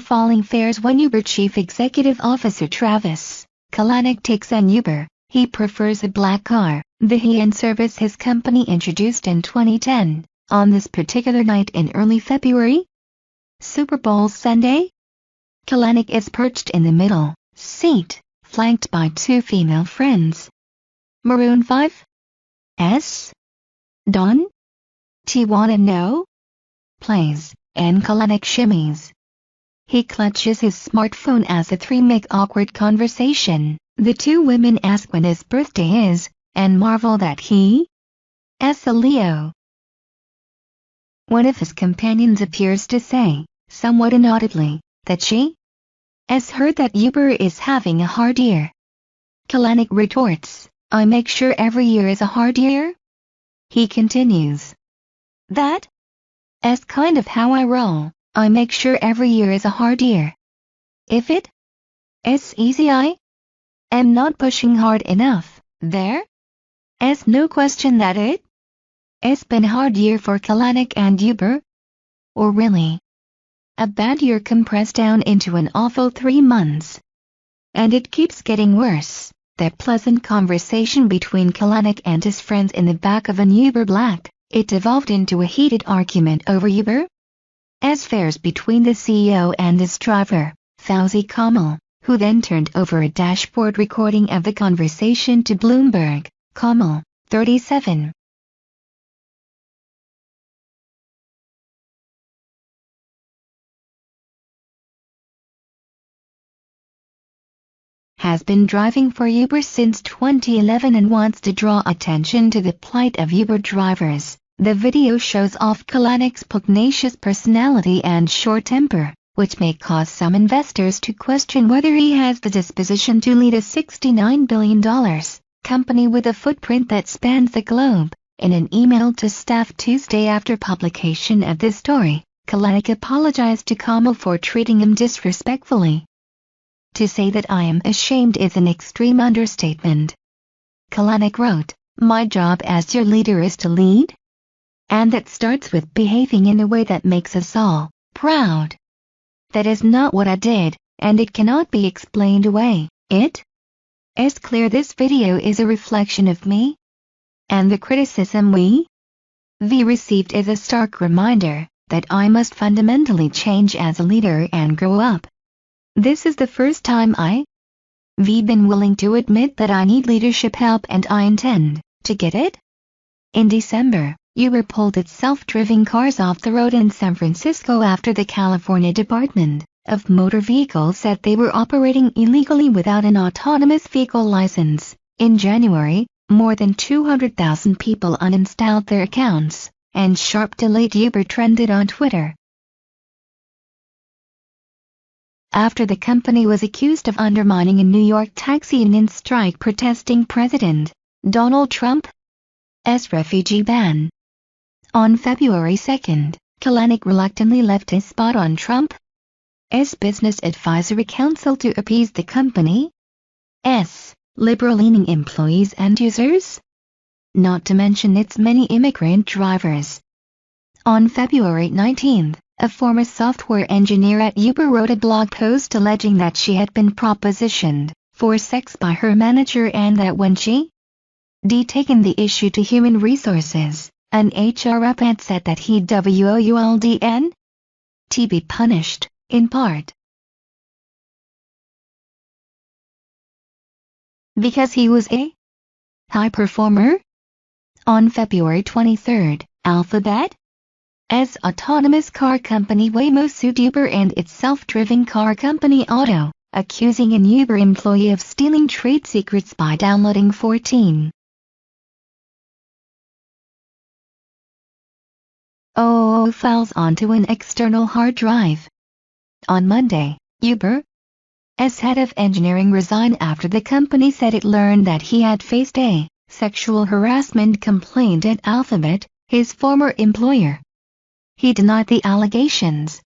falling fares when Uber Chief Executive Officer Travis Kalanick takes an Uber. He prefers a black car, the high-end service his company introduced in 2010. On this particular night in early February, Super Bowl Sunday, Kalanick is perched in the middle seat, flanked by two female friends. Maroon 5's Dawn T Wanna Know plays, and Kalanick shimmies. He clutches his smartphone as the three make awkward conversation. The two women ask when his birthday is, and marvel that he's a Leo. One of his companions appears to say, somewhat inaudibly, that she has heard that Uber is having a hard year. Kalanick retorts, I make sure every year is a hard year. He continues, that's kind of how I roll. I make sure every year is a hard year. If it's easy, I am not pushing hard enough. There's no question that it's been a hard year for Kalanick and Uber. Or really, a bad year compressed down into an awful 3 months. And it keeps getting worse. That pleasant conversation between Kalanick and his friends in the back of an Uber Black, it evolved into a heated argument over Uber fares between the CEO and his driver, Fauzi Kamal, who then turned over a dashboard recording of the conversation to Bloomberg. Kamal, 37, has been driving for Uber since 2011 and wants to draw attention to the plight of Uber drivers. The video shows off Kalanick's pugnacious personality and short temper, which may cause some investors to question whether he has the disposition to lead a $69 billion company with a footprint that spans the globe. In an email to staff Tuesday after publication of this story, Kalanick apologized to Kamal for treating him disrespectfully. To say that I am ashamed is an extreme understatement. Kalanick wrote, my job as your leader is to lead. And that starts with behaving in a way that makes us all proud. That is not what I did, and it cannot be explained away. It's clear this video is a reflection of me. And the criticism we received is a stark reminder that I must fundamentally change as a leader and grow up. This is the first time I've been willing to admit that I need leadership help, and I intend to get it. In December, Uber pulled its self-driving cars off the road in San Francisco after the California Department of Motor Vehicles said they were operating illegally without an autonomous vehicle license. In January, more than 200,000 people uninstalled their accounts, and sharp delayed Uber trended on Twitter. After the company was accused of undermining a New York taxi union strike protesting President Donald Trump's refugee ban. On February 2, Kalanick reluctantly left his spot on Trump's Business Advisory Council to appease the company's liberal-leaning employees and users, not to mention its many immigrant drivers. On February 19, a former software engineer at Uber wrote a blog post alleging that she had been propositioned for sex by her manager and that when she taken the issue to Human Resources, an HR rep had said that he'd wouldn't be punished, in part because he was a high performer. On February 23, Alphabet's autonomous car company Waymo sued Uber and its self-driving car company Otto, accusing an Uber employee of stealing trade secrets by downloading 14 files onto an external hard drive. On Monday, Uber's head of engineering resigned after the company said it learned that he had faced a sexual harassment complaint at Alphabet, his former employer. He denied the allegations,